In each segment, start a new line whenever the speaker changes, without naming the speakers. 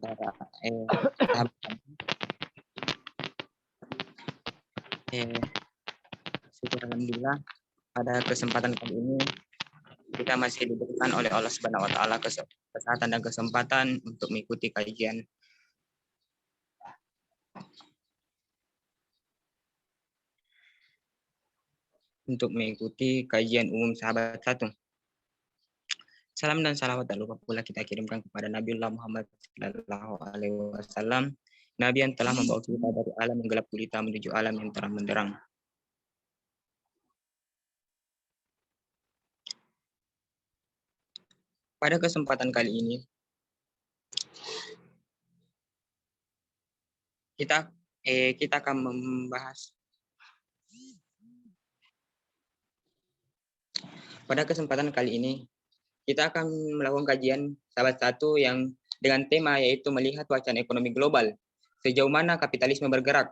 saudara sahabat syukur alhamdulillah pada kesempatan kali ini kita masih diberikan oleh Allah Subhanahu wa taala kesehatan dan kesempatan untuk mengikuti kajian umum sahabat satu. Salam dan salawat tak lupa pula kita kirimkan kepada Nabiullah Muhammad sallallahu alaihi wasallam, nabi yang telah membawa kita dari alam yang gelap gulita menuju alam yang terang benderang. Pada kesempatan kali ini kita akan membahas kita akan melakukan kajian sahabat satu yang dengan tema yaitu melihat wacana ekonomi global, sejauh mana kapitalisme bergerak.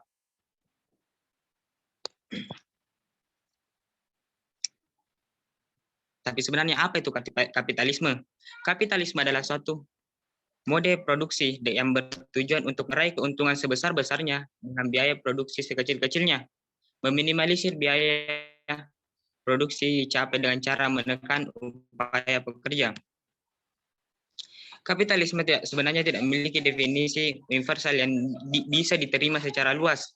Tapi sebenarnya apa itu kapitalisme? Kapitalisme adalah suatu mode produksi yang bertujuan untuk meraih keuntungan sebesar-besarnya dengan biaya produksi sekecil-kecilnya, meminimalisir biaya produksi dicapai dengan cara menekan upaya pekerja. Kapitalisme sebenarnya tidak memiliki definisi universal yang bisa diterima secara luas.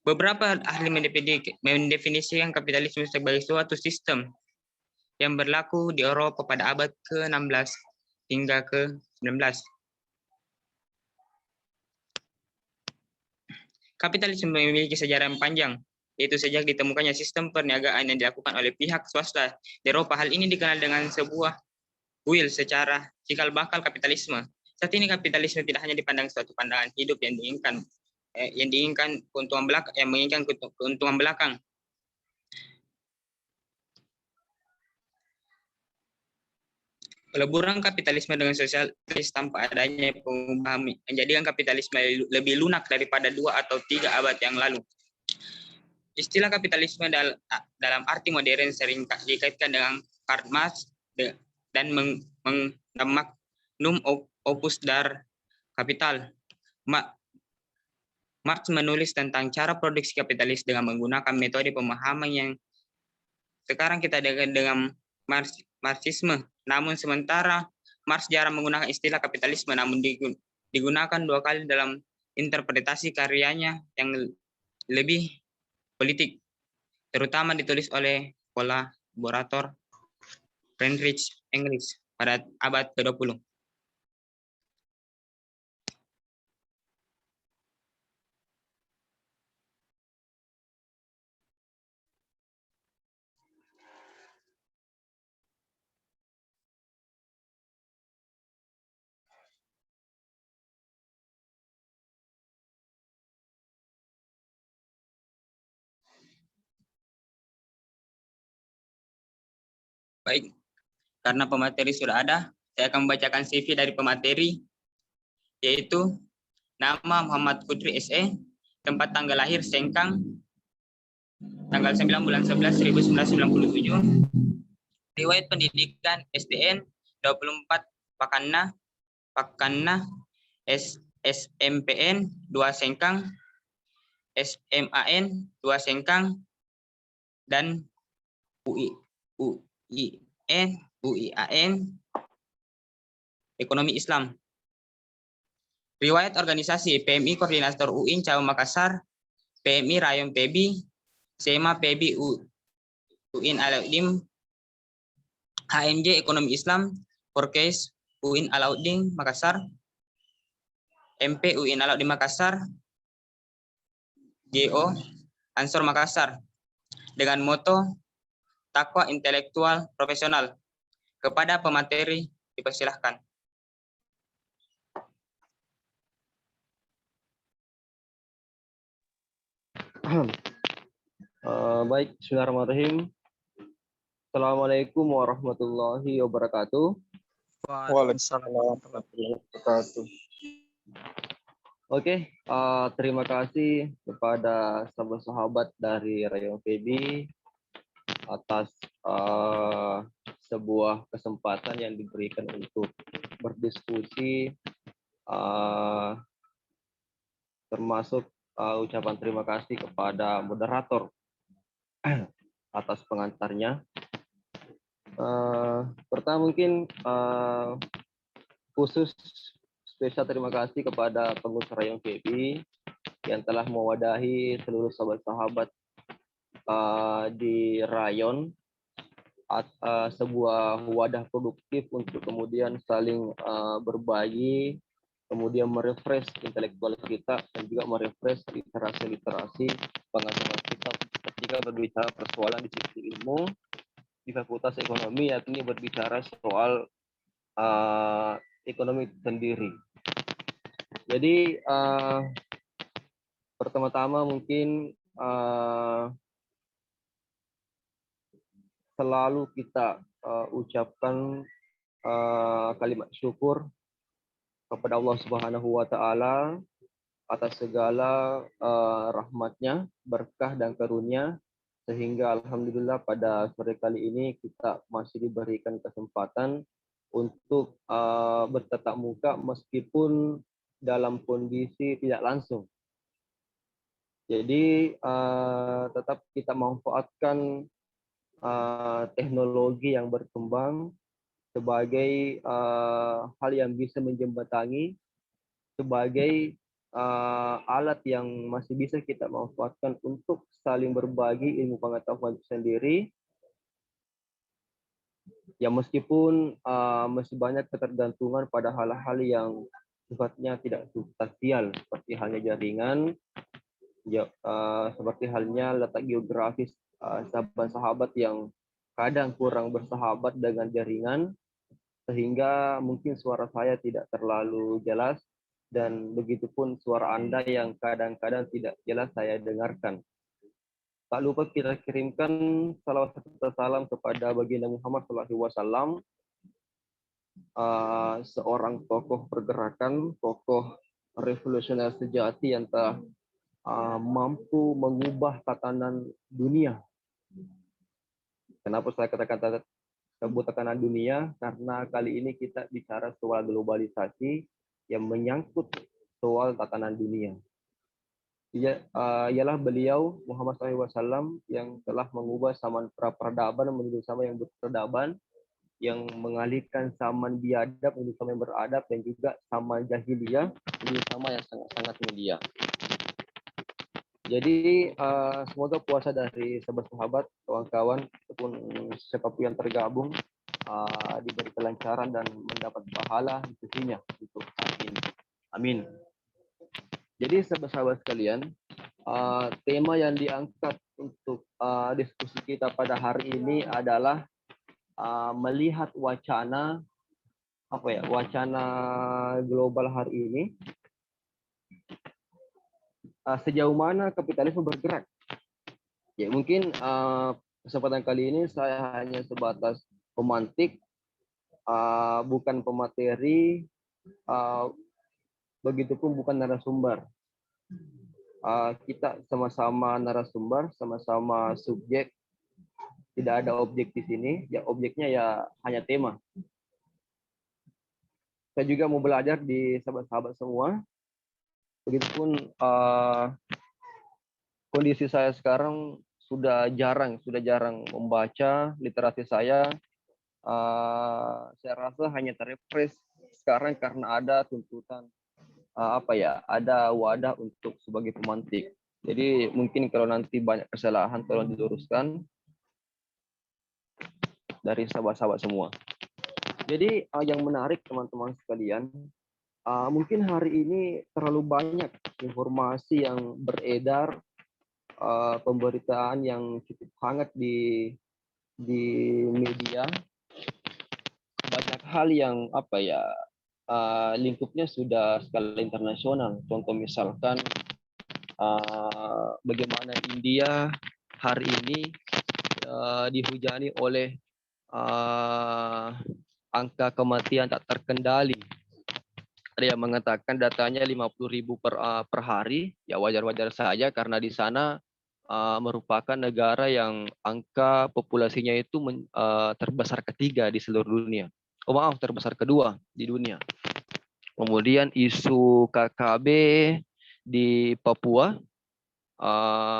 Beberapa ahli mendefinisikan kapitalisme sebagai suatu sistem yang berlaku di Eropa pada abad ke-16 hingga ke-19. Kapitalisme memiliki sejarah yang panjang, yaitu sejak ditemukannya sistem perniagaan yang dilakukan oleh pihak swasta di Eropa. Hal ini dikenal dengan sebuah will secara cikal bakal kapitalisme. Saat ini kapitalisme tidak hanya dipandang suatu pandangan hidup yang diinginkan keuntungan belakang. Peleburan kapitalisme dengan sosialis tanpa adanya perubahan menjadikan kapitalisme lebih lunak daripada 2 atau 3 abad yang lalu. Istilah kapitalisme dalam arti modern sering dikaitkan dengan Karl Marx dan magnum opus dar kapital. Marx menulis tentang cara produksi kapitalis dengan menggunakan metode pemahaman yang sekarang kita dengan Marxisme. Namun sementara Marx jarang menggunakan istilah kapitalisme, namun digunakan 2 kali dalam interpretasi karyanya yang lebih politik, terutama ditulis oleh kolaborator Friedrich Engels pada abad ke-20. Baik, karena pemateri sudah ada, saya akan membacakan CV dari pemateri, yaitu nama Muhammad Kudri SE, tempat tanggal lahir Sengkang, tanggal 9 bulan 11 1997, riwayat pendidikan SDN 24 Pakanna, SMPN 2 Sengkang, SMAN 2 Sengkang, dan UIAN Ekonomi Islam. Riwayat organisasi PMI Koordinator UIN Cabang Makassar, PMI Rayon PEBI, SEMA PEBI UIN Alauddin, HMJ Ekonomi Islam, Forkes UIN Alauddin Makassar, MP UIN Alauddin Makassar, GO Ansor Makassar, dengan moto takwa intelektual profesional. Kepada pemateri dipersilahkan.
Baik, bismillahirrahmanirrahim. Assalamualaikum warahmatullahi wabarakatuh.
Waalaikumsalam warahmatullahi wabarakatuh.
Oke, terima kasih kepada sahabat-sahabat dari Rayon PEBI atas sebuah kesempatan yang diberikan untuk berdiskusi termasuk ucapan terima kasih kepada moderator atas pengantarnya. Pertama mungkin khusus spesial terima kasih kepada pengurus Rayon KB yang telah mewadahi seluruh sahabat-sahabat di Rayon, sebuah wadah produktif untuk kemudian saling berbagi, kemudian merefresh intelektual kita dan juga merefresh literasi pengetahuan kita ketika berbicara persoalan di sisi ilmu di Fakultas Ekonomi, yakni berbicara soal ekonomi sendiri. Jadi pertama-tama mungkin selalu kita ucapkan kalimat syukur kepada Allah Subhanahu wa Ta'ala atas segala rahmatnya, berkah dan karunia, sehingga alhamdulillah pada sore kali ini kita masih diberikan kesempatan untuk bertatap muka meskipun dalam kondisi tidak langsung. Jadi tetap kita manfaatkan teknologi yang berkembang sebagai hal yang bisa menjembatani, sebagai alat yang masih bisa kita manfaatkan untuk saling berbagi ilmu pengetahuan sendiri. Ya meskipun masih banyak ketergantungan pada hal-hal yang sifatnya tidak substansial, seperti halnya jaringan, ya, seperti halnya letak geografis sahabat-sahabat yang kadang kurang bersahabat dengan jaringan, sehingga mungkin suara saya tidak terlalu jelas, dan begitupun suara Anda yang kadang-kadang tidak jelas saya dengarkan. Tak lupa kita kirimkan salawat serta salam kepada baginda Muhammad SAW, seorang tokoh pergerakan, tokoh revolusioner sejati yang telah mampu mengubah tatanan dunia. Kenapa saya katakan sebut tatanan dunia? Karena kali ini kita bicara soal globalisasi yang menyangkut soal tatanan dunia. Ialah beliau Muhammad SAW yang telah mengubah zaman pra-peradaban menjadi zaman yang berperadaban, yang mengalihkan zaman biadab menjadi zaman yang beradab, dan juga zaman jahiliyah menjadi zaman yang sangat-sangat mulia. Jadi semoga puasa dari sahabat-sahabat, kawan-kawan, ataupun siapapun yang tergabung diberi kelancaran dan mendapat pahala di sisinya. Amin. Jadi sahabat-sahabat sekalian, tema yang diangkat untuk diskusi kita pada hari ini adalah melihat wacana global hari ini, sejauh mana kapitalisme bergerak. Ya mungkin kesempatan kali ini saya hanya sebatas pemantik, bukan pemateri, begitupun bukan narasumber. Kita sama-sama narasumber, sama-sama subjek, tidak ada objek di sini. Ya objeknya ya hanya tema. Saya juga mau belajar di sahabat-sahabat semua. Begitupun kondisi saya sekarang sudah jarang membaca literasi saya. Saya rasa hanya terrefresh sekarang karena ada tuntutan ada wadah untuk sebagai pemantik. Jadi mungkin kalau nanti banyak kesalahan tolong diluruskan dari sahabat-sahabat semua. Jadi yang menarik teman-teman sekalian, mungkin hari ini terlalu banyak informasi yang beredar, pemberitaan yang cukup hangat di media, banyak hal yang lingkupnya sudah skala internasional. Contoh misalkan bagaimana India hari ini dihujani oleh angka kematian tak terkendali. Ada yang mengatakan datanya 50.000 per hari. Ya wajar-wajar saja karena di sana merupakan negara yang angka populasinya itu terbesar ketiga di seluruh dunia. Terbesar kedua di dunia. Kemudian isu KKB di Papua,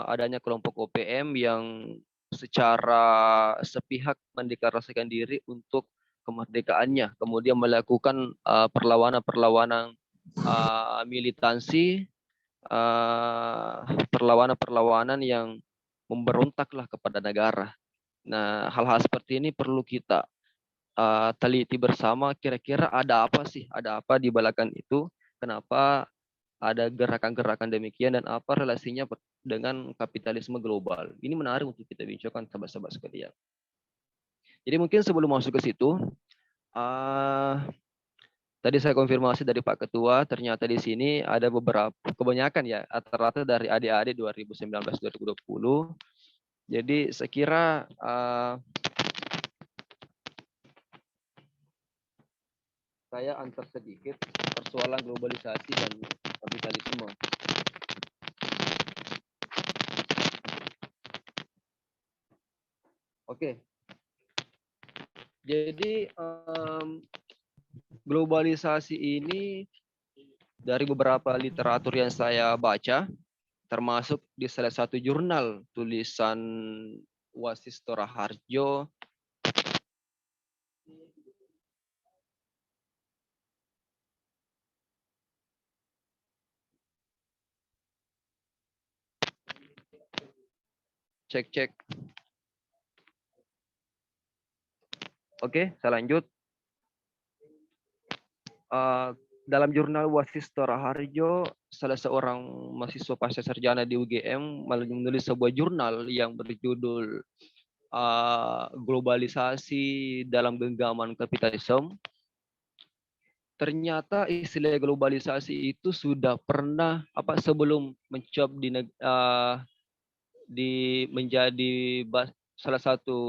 adanya kelompok OPM yang secara sepihak mendeklarasikan diri untuk kemerdekaannya, kemudian melakukan perlawanan-perlawanan militansi, perlawanan-perlawanan yang memberontaklah kepada negara. Nah, hal-hal seperti ini perlu kita teliti bersama, kira-kira ada apa sih, ada apa di belakang itu, kenapa ada gerakan-gerakan demikian, dan apa relasinya dengan kapitalisme global. Ini menarik untuk kita bincangkan, sahabat-sahabat sekalian. Jadi mungkin sebelum masuk ke situ, tadi saya konfirmasi dari Pak Ketua, ternyata di sini ada beberapa, kebanyakan ya, rata-rata dari adik-adik 2019-2020. Jadi saya kira saya antar sedikit persoalan globalisasi dan kapitalisme. Oke. Jadi globalisasi ini dari beberapa literatur yang saya baca, termasuk di salah satu jurnal tulisan Wasisto Raharjo, cek. Oke, saya lanjut. Dalam jurnal Wasisto Raharjo, salah seorang mahasiswa pasca sarjana di UGM menulis sebuah jurnal yang berjudul Globalisasi dalam Genggaman Kapitalisme. Ternyata istilah globalisasi itu sudah pernah sebelum mencuat menjadi salah satu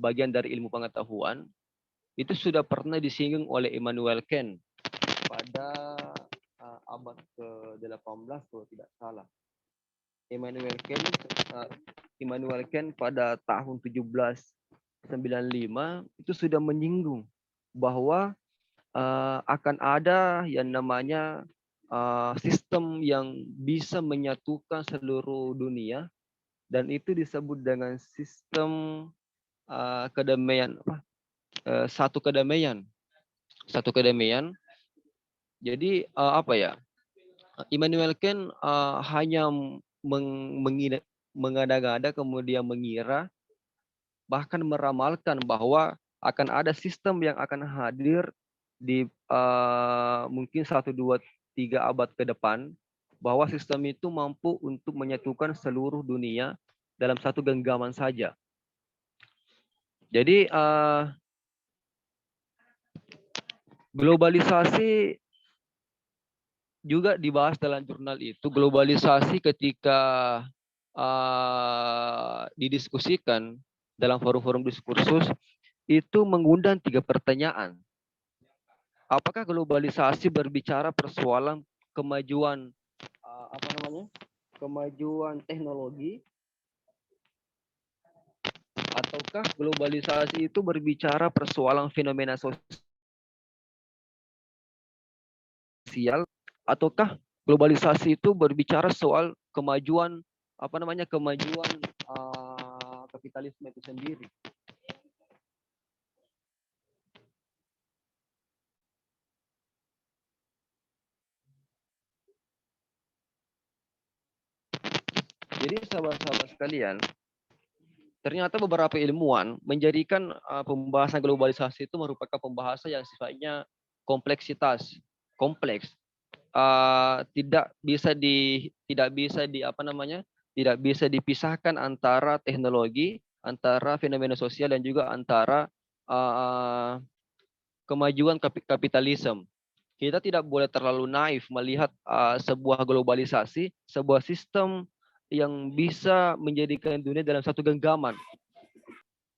bagian dari ilmu pengetahuan, itu sudah pernah disinggung oleh Immanuel Kant pada abad ke-18 kalau tidak salah. Immanuel Kant pada tahun 1795 itu sudah menyinggung bahwa akan ada yang namanya sistem yang bisa menyatukan seluruh dunia, dan itu disebut dengan sistem kedamaian, satu kedamaian. Jadi Immanuel Kant hanya mengada-ngada, kemudian mengira, bahkan meramalkan bahwa akan ada sistem yang akan hadir di mungkin 1, 2, 3 abad ke depan, bahwa sistem itu mampu untuk menyatukan seluruh dunia dalam satu genggaman saja. Jadi globalisasi juga dibahas dalam jurnal itu. Globalisasi ketika didiskusikan dalam forum-forum diskursus itu mengundang 3 pertanyaan. Apakah globalisasi berbicara persoalan kemajuan kemajuan teknologi, ataukah globalisasi itu berbicara persoalan fenomena sosial, ataukah globalisasi itu berbicara soal kemajuan kapitalisme itu sendiri. Jadi sahabat-sahabat sekalian, ternyata beberapa ilmuwan menjadikan pembahasan globalisasi itu merupakan pembahasan yang sifatnya kompleks, tidak bisa dipisahkan antara teknologi, antara fenomena sosial, dan juga antara kemajuan kapitalisme. Kita tidak boleh terlalu naif melihat sebuah globalisasi, sebuah sistem yang bisa menjadikan dunia dalam satu genggaman.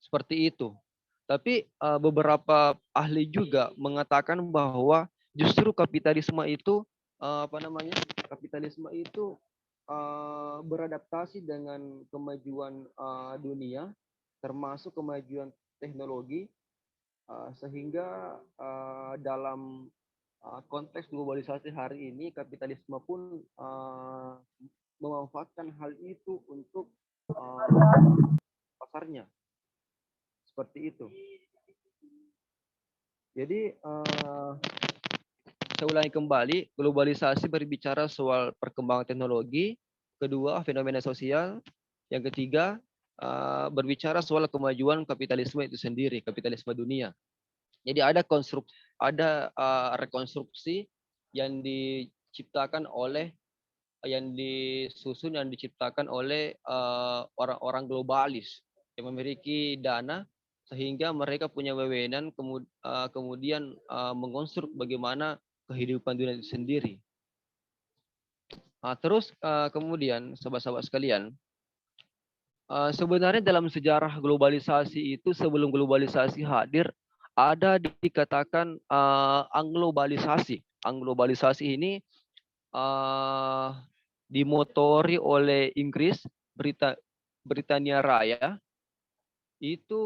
Seperti itu. Tapi beberapa ahli juga mengatakan bahwa justru kapitalisme itu beradaptasi dengan kemajuan dunia, termasuk kemajuan teknologi, Sehingga dalam konteks globalisasi hari ini kapitalisme pun memanfaatkan hal itu untuk pasarnya, seperti itu. Jadi saya ulangi kembali, globalisasi berbicara soal perkembangan teknologi, kedua fenomena sosial, yang ketiga berbicara soal kemajuan kapitalisme itu sendiri, kapitalisme dunia. Jadi ada rekonstruksi yang diciptakan oleh yang diciptakan oleh orang-orang globalis yang memiliki dana sehingga mereka punya wewenang kemudian mengonstruk bagaimana kehidupan dunia itu sendiri. Terus kemudian sahabat-sahabat sekalian, sebenarnya dalam sejarah globalisasi itu sebelum globalisasi hadir ada dikatakan anglobalisasi. Anglobalisasi ini dimotori oleh Inggris, Britania Raya. Itu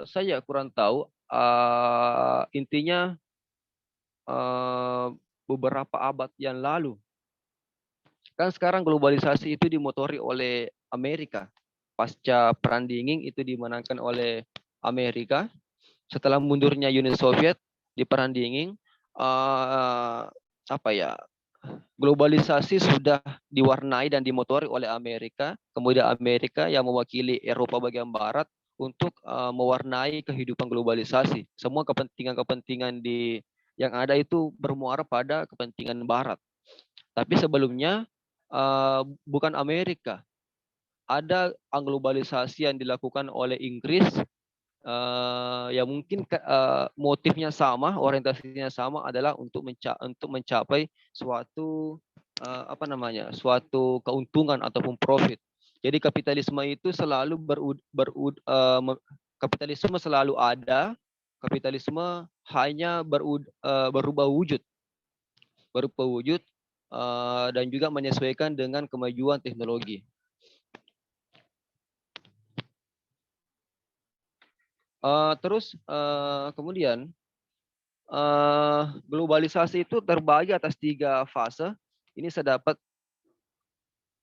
saya kurang tahu. Intinya beberapa abad yang lalu. Kan sekarang globalisasi itu dimotori oleh Amerika. Pasca Perang Dingin itu dimenangkan oleh Amerika. Setelah mundurnya Uni Soviet di Perang Dingin, globalisasi sudah diwarnai dan dimotori oleh Amerika. Kemudian Amerika yang mewakili Eropa bagian barat untuk mewarnai kehidupan globalisasi. Semua kepentingan-kepentingan yang ada itu bermuara pada kepentingan barat. Tapi sebelumnya bukan Amerika. Ada globalisasi yang dilakukan oleh Inggris. Ya mungkin motifnya sama, orientasinya sama adalah untuk mencapai suatu suatu keuntungan ataupun profit. Jadi kapitalisme itu selalu kapitalisme selalu ada, kapitalisme hanya berubah wujud dan juga menyesuaikan dengan kemajuan teknologi. Kemudian globalisasi itu terbagi atas 3 fase. Ini saya dapat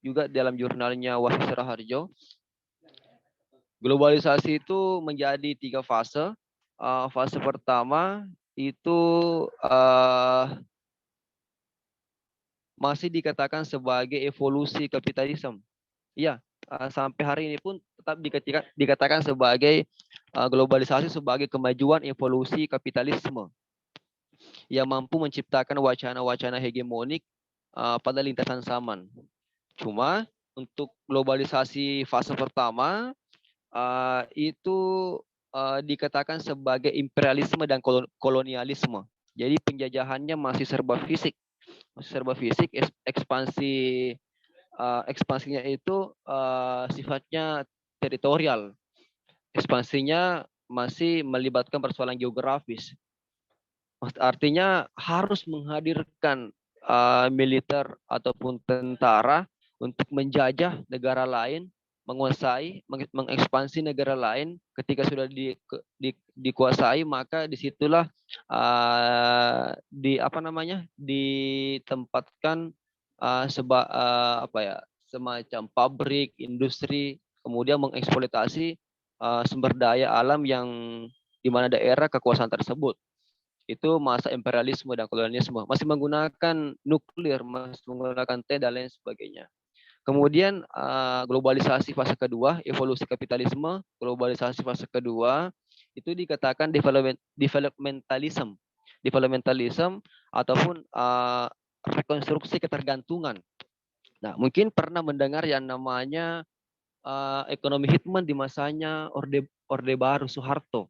juga dalam jurnalnya Wahyu Raharjo. Globalisasi itu menjadi 3 fase. Fase pertama itu masih dikatakan sebagai evolusi kapitalisme. Iya, sampai hari ini pun tetap dikatakan sebagai globalisasi sebagai kemajuan evolusi kapitalisme yang mampu menciptakan wacana-wacana hegemonik pada lintasan zaman. Cuma untuk globalisasi fase pertama itu dikatakan sebagai imperialisme dan kolonialisme. Jadi penjajahannya masih serba fisik, ekspansinya itu sifatnya teritorial. Ekspansinya masih melibatkan persoalan geografis. Artinya harus menghadirkan militer ataupun tentara untuk menjajah negara lain, menguasai, mengekspansi negara lain. Ketika sudah dikuasai, maka disitulah ditempatkan semacam pabrik, industri, kemudian mengeksploitasi sumber daya alam yang di mana daerah kekuasaan tersebut. Itu masa imperialisme dan kolonialisme, masih menggunakan nuklir, masih menggunakan dan lain sebagainya. Kemudian globalisasi fase kedua, evolusi kapitalisme, globalisasi fase kedua itu dikatakan developmentalism ataupun rekonstruksi ketergantungan. Nah, mungkin pernah mendengar yang namanya ekonomi hitman di masanya Orde Baru Soeharto.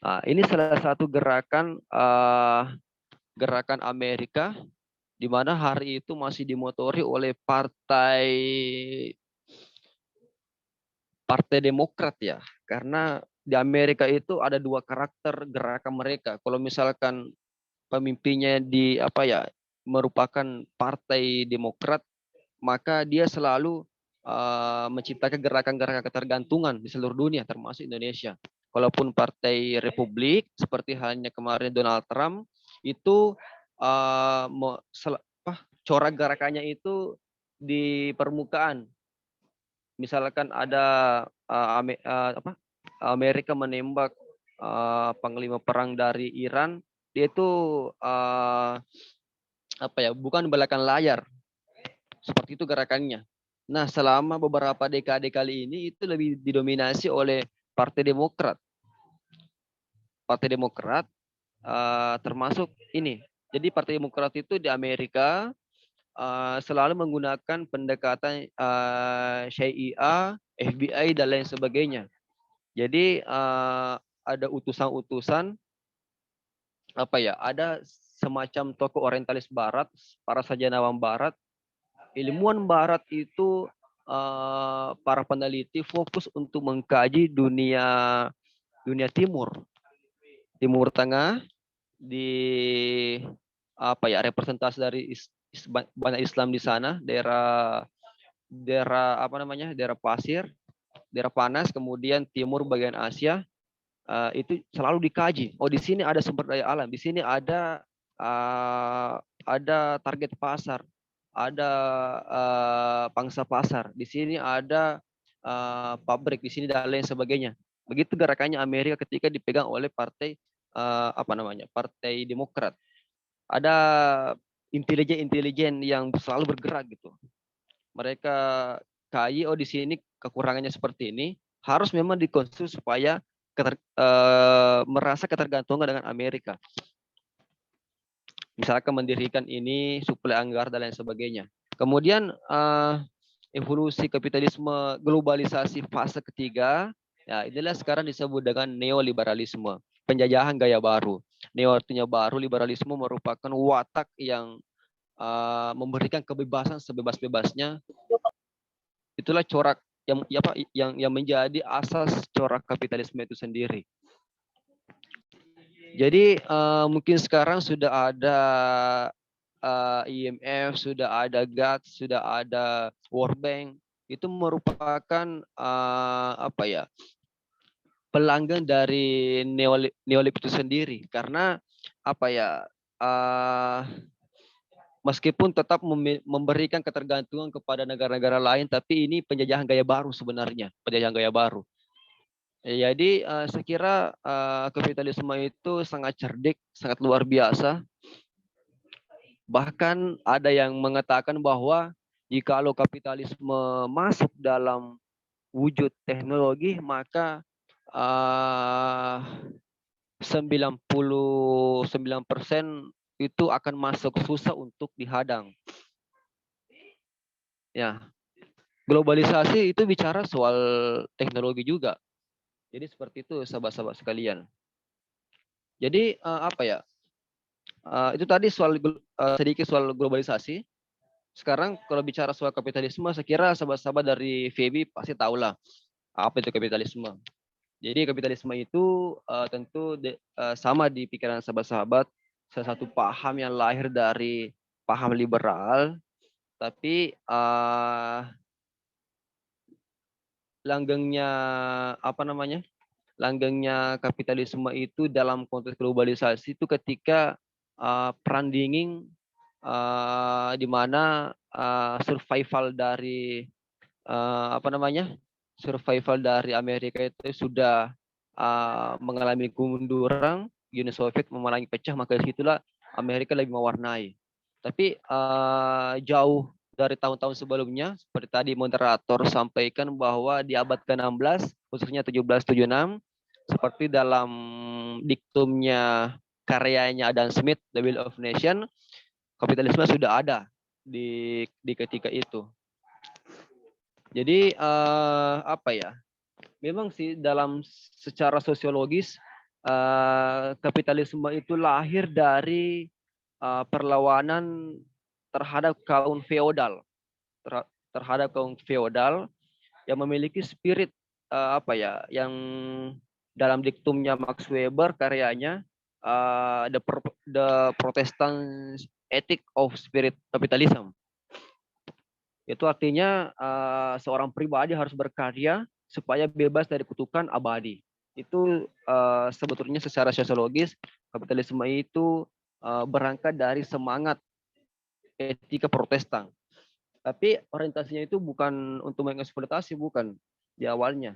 Nah, ini salah satu gerakan Amerika di mana hari itu masih dimotori oleh Partai Demokrat ya. Karena di Amerika itu ada 2 karakter gerakan mereka. Kalau misalkan pemimpinnya merupakan Partai Demokrat, maka dia selalu menciptakan gerakan-gerakan ketergantungan di seluruh dunia termasuk Indonesia. Kalaupun Partai Republik seperti halnya kemarin Donald Trump itu corak gerakannya itu di permukaan. Misalkan ada Amerika menembak panglima perang dari Iran, dia itu bukan belakang layar. Seperti itu gerakannya. Nah, selama beberapa dekade kali ini itu lebih didominasi oleh Partai Demokrat. Partai Demokrat termasuk ini. Jadi Partai Demokrat itu di Amerika selalu menggunakan pendekatan CIA, FBI dan lain sebagainya. Jadi ada utusan-utusan ada semacam tokoh orientalis barat, para sajanawam barat, ilmuwan barat itu para peneliti fokus untuk mengkaji dunia timur tengah di representasi dari banyak Islam di sana, daerah pasir, daerah panas, kemudian timur bagian Asia, itu selalu dikaji. Oh, di sini ada sumber daya alam, di sini ada target pasar, ada pangsa pasar, di sini ada pabrik, di sini dan lain sebagainya. Begitu gerakannya Amerika ketika dipegang oleh partai Partai Demokrat. Ada intelijen yang selalu bergerak gitu. Mereka kaji, oh di sini kekurangannya seperti ini, harus memang dikonstruksi supaya merasa ketergantungan dengan Amerika. Misalkan mendirikan ini, suplai anggaran dan lain sebagainya. Kemudian evolusi kapitalisme globalisasi fase ketiga, ya inilah sekarang disebut dengan neoliberalisme, penjajahan gaya baru. Neo artinya baru, liberalisme merupakan watak yang memberikan kebebasan sebebas-bebasnya. Itulah corak yang menjadi asas corak kapitalisme itu sendiri. Jadi mungkin sekarang sudah ada IMF, sudah ada GATS, sudah ada World Bank, itu merupakan pelanggan dari neolib itu sendiri, karena meskipun tetap memberikan ketergantungan kepada negara-negara lain, tapi ini penjajahan gaya baru sebenarnya, penjajahan gaya baru. Jadi saya kira kapitalisme itu sangat cerdik, sangat luar biasa. Bahkan ada yang mengatakan bahwa jikalau kapitalisme masuk dalam wujud teknologi, maka 99% itu akan masuk susah untuk dihadang. Ya, globalisasi itu bicara soal teknologi juga. Jadi seperti itu sahabat-sahabat sekalian. Jadi itu tadi sedikit soal globalisasi. Sekarang kalau bicara soal kapitalisme, saya kira sahabat-sahabat dari FEBI pasti tahulah apa itu kapitalisme. Jadi kapitalisme itu tentu sama di pikiran sahabat-sahabat, salah satu paham yang lahir dari paham liberal, tapi langgengnya kapitalisme itu dalam konteks globalisasi itu ketika perang dingin, di mana survival dari Amerika itu sudah mengalami kemunduran, Uni Soviet mengalami pecah, maka disitulah Amerika lebih mewarnai. Tapi jauh dari tahun-tahun sebelumnya, seperti tadi moderator sampaikan bahwa di abad ke-16, khususnya 1776, seperti dalam diktumnya karyanya Adam Smith, The Will of Nation, kapitalisme sudah ada di ketika itu. Jadi memang sih dalam secara sosiologis kapitalisme itu lahir dari perlawanan terhadap kaum feodal, yang memiliki spirit yang dalam diktumnya Max Weber karyanya the Protestant Ethic of Spirit Capitalism. Itu artinya seorang pribadi harus berkarya supaya bebas dari kutukan abadi. itu sebetulnya secara sosiologis kapitalisme itu berangkat dari semangat etika Protestan. Tapi orientasinya itu bukan untuk mengeksploitasi, bukan di awalnya.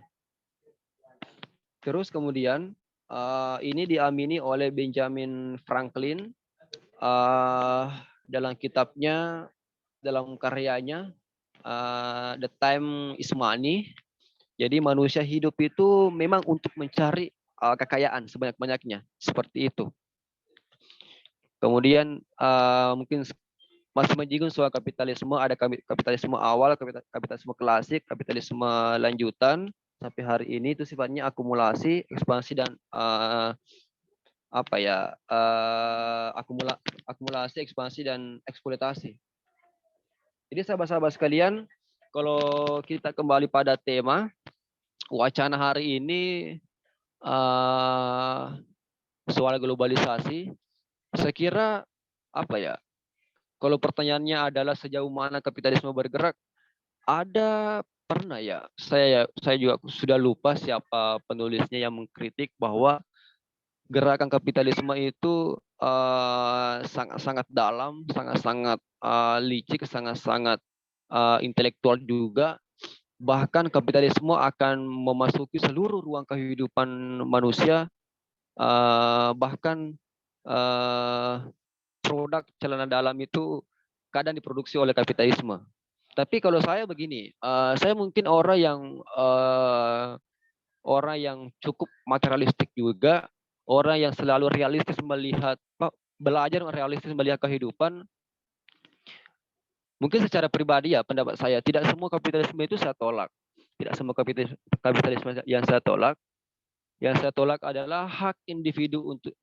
Terus kemudian ini diamini oleh Benjamin Franklin dalam kitabnya, dalam karyanya The Time is Money. Jadi manusia hidup itu memang untuk mencari kekayaan sebanyak-banyaknya, seperti itu. Kemudian mungkin masih menyinggung soal kapitalisme, ada kapitalisme awal, kapitalisme klasik, kapitalisme lanjutan, sampai hari ini itu sifatnya akumulasi, ekspansi, dan akumulasi, ekspansi, dan eksploitasi. Jadi sahabat-sahabat sekalian, kalau kita kembali pada tema wacana hari ini soal globalisasi, saya kira kalau pertanyaannya adalah sejauh mana kapitalisme bergerak, ada pernah ya, saya juga sudah lupa siapa penulisnya yang mengkritik bahwa gerakan kapitalisme itu sangat-sangat dalam, sangat-sangat licik, sangat-sangat intelektual juga. Bahkan kapitalisme akan memasuki seluruh ruang kehidupan manusia, bahkan produk celana dalam itu kadang diproduksi oleh kapitalisme. Tapi kalau saya begini, saya mungkin orang yang cukup materialistik juga, orang yang selalu realistis belajar realistis melihat kehidupan. Mungkin secara pribadi ya, pendapat saya, tidak semua kapitalisme itu saya tolak. Tidak semua kapitalisme yang saya tolak. Yang saya tolak adalah hak individu untuk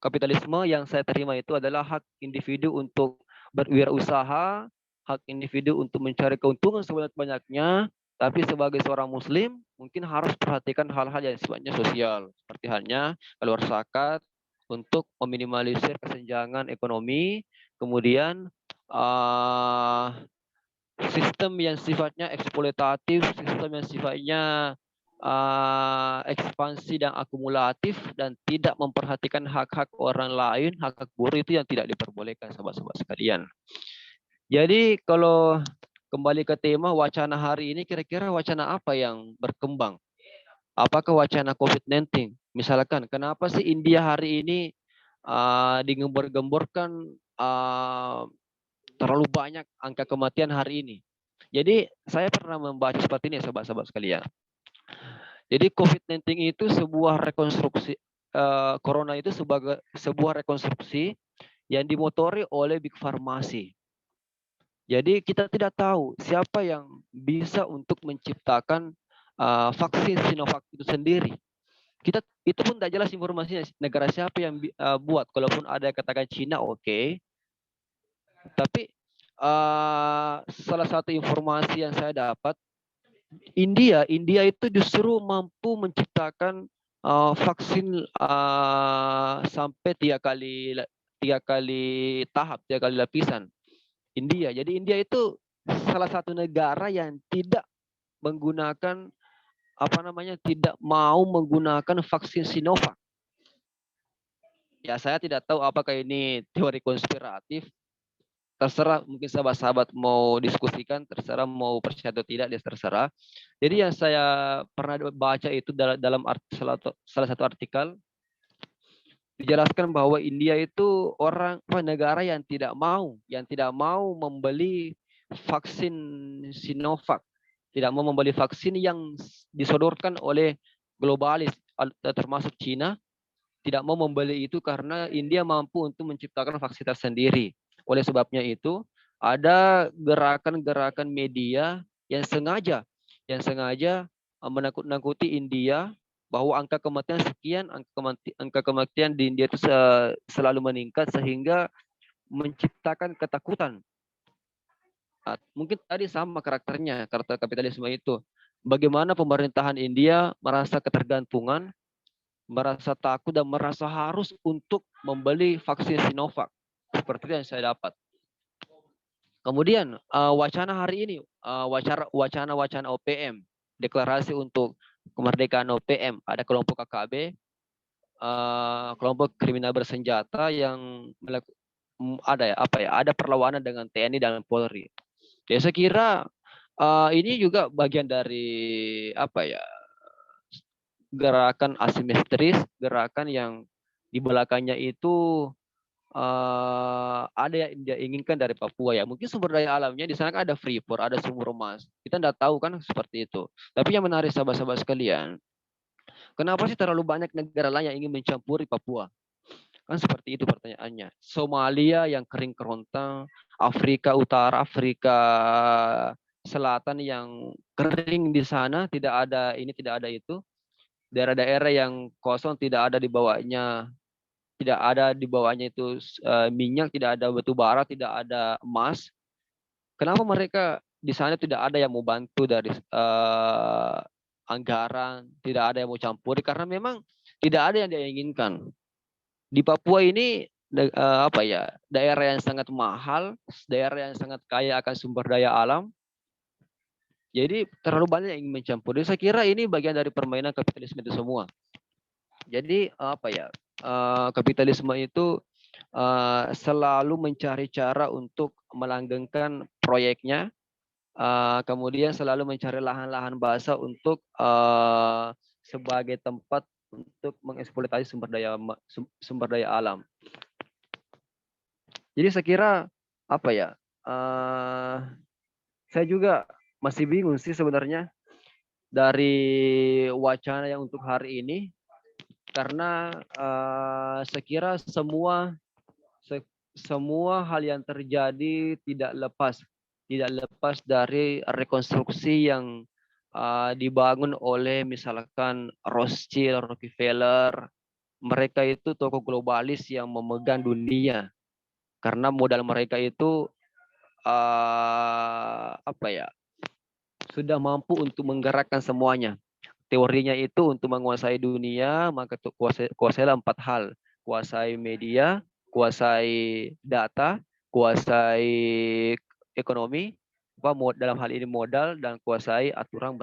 kapitalisme yang saya terima itu adalah hak individu untuk berwirausaha, hak individu untuk mencari keuntungan sebanyak-banyaknya. Tapi sebagai seorang muslim mungkin harus perhatikan hal-hal yang sifatnya sosial, seperti halnya keluar zakat untuk meminimalisir kesenjangan ekonomi, kemudian sistem yang sifatnya eksploitatif, sistem yang sifatnya ekspansi dan akumulatif, dan tidak memperhatikan hak-hak orang lain, hak-hak buruh itu yang tidak diperbolehkan, sahabat-sahabat sekalian. Jadi kalau kembali ke tema wacana hari ini, kira-kira wacana apa yang berkembang? Apakah wacana COVID-19? Misalkan, kenapa sih India hari ini digembor-gemborkan terlalu banyak angka kematian hari ini? Jadi saya pernah membaca seperti ini, sahabat-sahabat sekalian. Jadi COVID-19 itu sebuah rekonstruksi, corona itu sebagai sebuah rekonstruksi yang dimotori oleh Big Farmasi. Jadi kita tidak tahu siapa yang bisa untuk menciptakan vaksin Sinovac itu sendiri. Itu pun tidak jelas informasinya, negara siapa yang buat. Kalaupun ada yang katakan Cina, oke. Tapi salah satu informasi yang saya dapat, India itu justru mampu menciptakan vaksin sampai 3 kali tahap, 3 kali lapisan. India. Jadi India itu salah satu negara yang tidak menggunakan tidak mau menggunakan vaksin Sinovac. Ya, saya tidak tahu apakah ini teori konspiratif. Terserah, mungkin sahabat-sahabat mau diskusikan, terserah mau percaya atau tidak, dia terserah. Jadi yang saya pernah baca itu dalam salah satu artikel, dijelaskan bahwa India itu negara yang tidak mau membeli vaksin Sinovac, tidak mau membeli vaksin yang disodorkan oleh globalis termasuk Cina, tidak mau membeli itu karena India mampu untuk menciptakan vaksin tersendiri. Oleh sebabnya itu ada gerakan-gerakan media yang sengaja menakut-nakuti India bahwa angka kematian sekian, angka kematian di India itu selalu meningkat, sehingga menciptakan ketakutan. Mungkin tadi sama karakter kapitalisme itu. Bagaimana pemerintahan India merasa ketergantungan, merasa takut, dan merasa harus untuk membeli vaksin Sinovac. Seperti itu yang saya dapat. Kemudian wacana hari ini, wacana OPM, deklarasi untuk kemerdekaan OPM, ada kelompok KKB, kelompok kriminal bersenjata yang ada perlawanan dengan TNI dan Polri. Ya saya kira ini juga bagian dari gerakan asimetris, gerakan yang di belakangnya itu ada yang dia inginkan dari Papua ya. Mungkin sumber daya alamnya di sana kan ada Freeport, ada sumber emas. Kita tidak tahu kan seperti itu. Tapi yang menarik sahabat-sahabat sekalian, kenapa sih terlalu banyak negara lain yang ingin mencampuri Papua? Kan seperti itu pertanyaannya. Somalia yang kering kerontang, Afrika Utara, Afrika Selatan yang kering di sana, tidak ada ini, tidak ada itu. Daerah-daerah yang kosong tidak ada di bawahnya itu minyak, tidak ada batu bara, tidak ada emas. Kenapa mereka di sana tidak ada yang mau bantu dari anggaran, tidak ada yang mau campuri karena memang tidak ada yang dia inginkan. Di Papua ini daerah yang sangat mahal, daerah yang sangat kaya akan sumber daya alam. Jadi terlalu banyak yang ingin mencampuri. Saya kira ini bagian dari permainan kapitalisme itu semua. Jadi kapitalisme itu selalu mencari cara untuk melanggengkan proyeknya, kemudian selalu mencari lahan-lahan basah untuk sebagai tempat untuk mengeksploitasi sumber daya alam. Jadi saya kira saya juga masih bingung sih sebenarnya dari wacana yang untuk hari ini, karena saya kira semua hal yang terjadi tidak lepas dari rekonstruksi yang dibangun oleh misalkan Rothschild, Rockefeller. Mereka itu tokoh globalis yang memegang dunia karena modal mereka itu sudah mampu untuk menggerakkan semuanya. Teorinya itu untuk menguasai dunia, maka kuasailah 4 hal. Kuasai media, kuasai data, kuasai ekonomi, dalam hal ini modal, dan kuasai aturan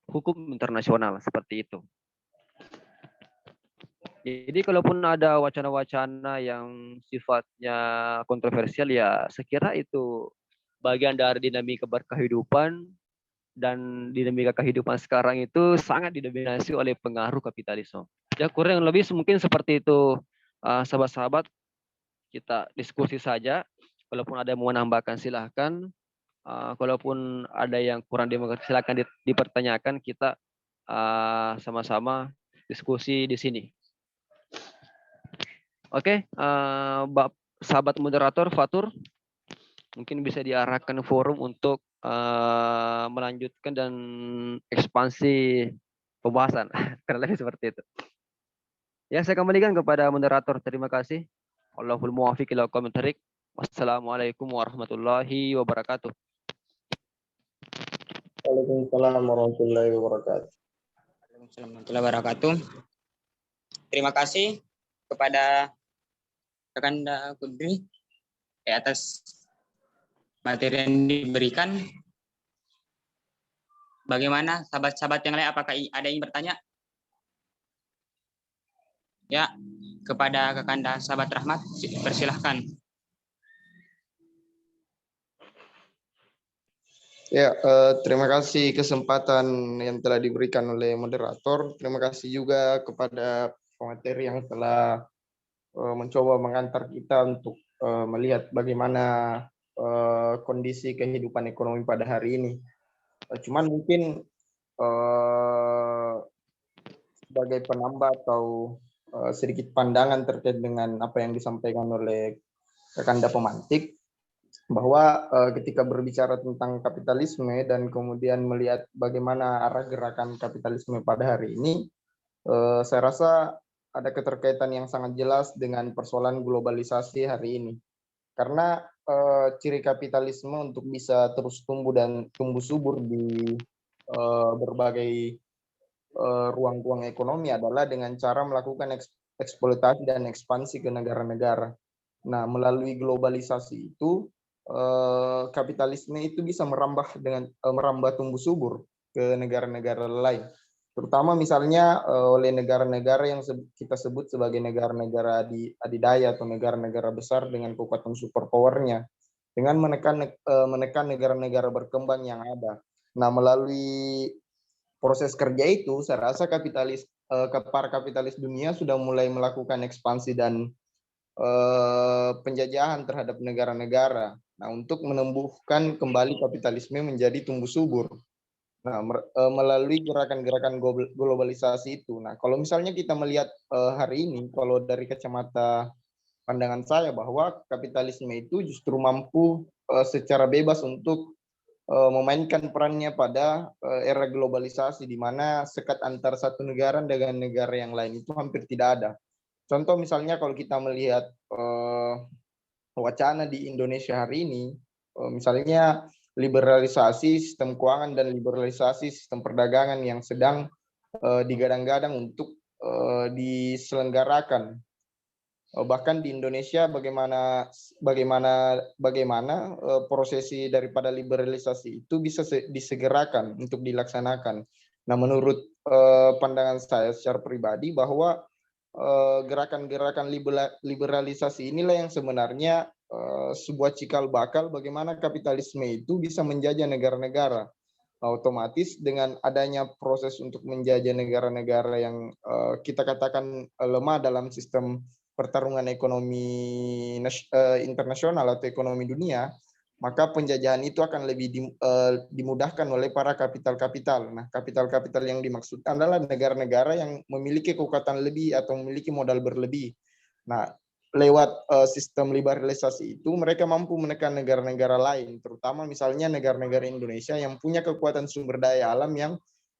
hukum internasional, seperti itu. Jadi kalaupun ada wacana-wacana yang sifatnya kontroversial, ya saya kira itu bagian dari dinamika berkehidupan, dan dinamika kehidupan sekarang itu sangat didominasi oleh pengaruh kapitalisme. Ya kurang lebih mungkin seperti itu, sahabat-sahabat, kita diskusi saja. Kalaupun ada yang mau menambahkan silahkan. Kalaupun ada yang kurang dimengerti silahkan dipertanyakan, kita sama-sama diskusi di sini. Oke, sahabat moderator Fatur, mungkin bisa diarahkan forum untuk melanjutkan dan ekspansi pembahasan. Karena lebih seperti itu. Ya, saya kembalikan kepada moderator. Terima kasih. Allahul muwaffiq ila aqwamit thoriq. Wassalamualaikum warahmatullahi wabarakatuh.
Waalaikumsalam warahmatullahi wabarakatuh.
Waalaikumsalam warahmatullahi wabarakatuh. Terima kasih kepada Kakanda Kudri atas materi yang diberikan. Bagaimana sahabat-sahabat yang lain, apakah ada yang bertanya? Ya, kepada Kakanda sahabat Rahmat, persilahkan.
Ya, terima kasih kesempatan yang telah diberikan oleh moderator. Terima kasih juga kepada pemateri yang telah mencoba mengantar kita untuk melihat bagaimana kondisi kehidupan ekonomi pada hari ini. Cuman mungkin sebagai penambah atau sedikit pandangan terkait dengan apa yang disampaikan oleh Kakanda pemantik, bahwa ketika berbicara tentang kapitalisme dan kemudian melihat bagaimana arah gerakan kapitalisme pada hari ini, saya rasa ada keterkaitan yang sangat jelas dengan persoalan globalisasi hari ini. Karena ciri kapitalisme untuk bisa terus tumbuh dan tumbuh subur di berbagai ruang-ruang ekonomi adalah dengan cara melakukan eksploitasi dan ekspansi ke negara-negara. Nah, melalui globalisasi itu kapitalisme itu bisa merambah tumbuh subur ke negara-negara lain. Terutama misalnya oleh negara-negara yang kita sebut sebagai negara-negara adidaya atau negara-negara besar dengan kekuatan superpowernya, dengan menekan negara-negara berkembang yang ada. Nah, melalui proses kerja itu, saya rasa para kapitalis dunia sudah mulai melakukan ekspansi dan penjajahan terhadap negara-negara. Nah, untuk menumbuhkan kembali kapitalisme menjadi tumbuh subur. Nah, melalui gerakan-gerakan globalisasi itu. Nah, kalau misalnya kita melihat hari ini, kalau dari kacamata pandangan saya bahwa kapitalisme itu justru mampu secara bebas untuk memainkan perannya pada era globalisasi, di mana sekat antar satu negara dengan negara yang lain itu hampir tidak ada. Contoh misalnya kalau kita melihat wacana di Indonesia hari ini, misalnya liberalisasi sistem keuangan dan liberalisasi sistem perdagangan yang sedang digadang-gadang untuk diselenggarakan. Bahkan di Indonesia bagaimana prosesi daripada liberalisasi itu bisa disegerakan untuk dilaksanakan. Nah, menurut pandangan saya secara pribadi bahwa gerakan-gerakan liberalisasi inilah yang sebenarnya sebuah cikal bakal bagaimana kapitalisme itu bisa menjajah negara-negara. Otomatis dengan adanya proses untuk menjajah negara-negara yang kita katakan lemah dalam sistem pertarungan ekonomi internasional atau ekonomi dunia, maka penjajahan itu akan lebih dimudahkan oleh para kapital-kapital. Nah, kapital-kapital yang dimaksud adalah negara-negara yang memiliki kekuatan lebih atau memiliki modal berlebih. Nah, lewat sistem liberalisasi itu mereka mampu menekan negara-negara lain, terutama misalnya negara-negara Indonesia yang punya kekuatan sumber daya alam yang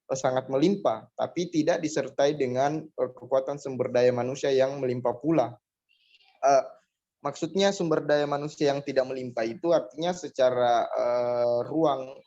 sangat melimpah, tapi tidak disertai dengan kekuatan sumber daya manusia yang melimpah pula. Maksudnya sumber daya manusia yang tidak melimpah itu artinya secara ruang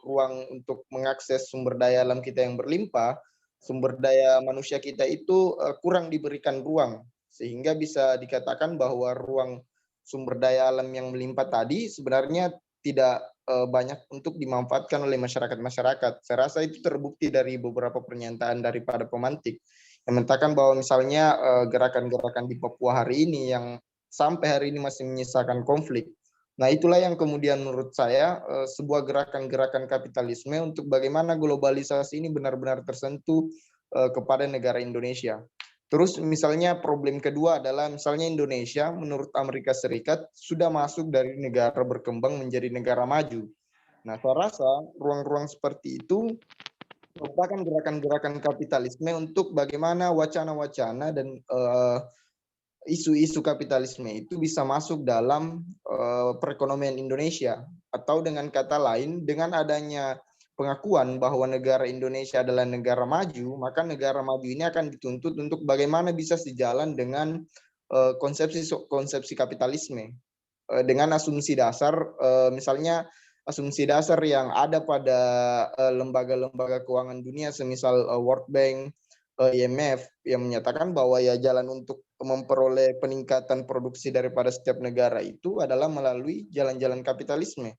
untuk mengakses sumber daya alam kita yang berlimpah, sumber daya manusia kita itu kurang diberikan ruang, sehingga bisa dikatakan bahwa ruang sumber daya alam yang melimpah tadi sebenarnya tidak banyak untuk dimanfaatkan oleh masyarakat-masyarakat. Saya rasa itu terbukti dari beberapa pernyataan daripada pemantik yang mengatakan bahwa misalnya gerakan-gerakan di Papua hari ini yang sampai hari ini masih menyisakan konflik. Nah, itulah yang kemudian menurut saya sebuah gerakan-gerakan kapitalisme untuk bagaimana globalisasi ini benar-benar tersentuh kepada negara Indonesia. Terus misalnya problem kedua adalah misalnya Indonesia menurut Amerika Serikat sudah masuk dari negara berkembang menjadi negara maju. Nah, saya rasa ruang-ruang seperti itu merupakan gerakan-gerakan kapitalisme untuk bagaimana wacana-wacana dan isu-isu kapitalisme itu bisa masuk dalam perekonomian Indonesia. Atau dengan kata lain, dengan adanya pengakuan bahwa negara Indonesia adalah negara maju, maka negara maju ini akan dituntut untuk bagaimana bisa sejalan dengan konsepsi kapitalisme. Dengan asumsi dasar, misalnya asumsi dasar yang ada pada lembaga-lembaga keuangan dunia, semisal World Bank, IMF, yang menyatakan bahwa ya jalan untuk memperoleh peningkatan produksi daripada setiap negara itu adalah melalui jalan-jalan kapitalisme.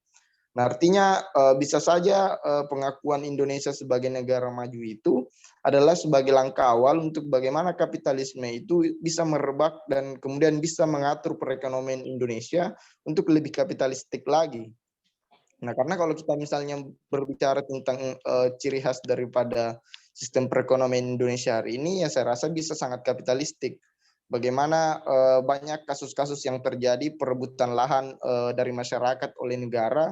Nah, artinya bisa saja pengakuan Indonesia sebagai negara maju itu adalah sebagai langkah awal untuk bagaimana kapitalisme itu bisa merebak dan kemudian bisa mengatur perekonomian Indonesia untuk lebih kapitalistik lagi. Nah, karena kalau kita misalnya berbicara tentang ciri khas daripada sistem perekonomian Indonesia hari ini, ya saya rasa bisa sangat kapitalistik. Bagaimana banyak kasus-kasus yang terjadi perebutan lahan dari masyarakat oleh negara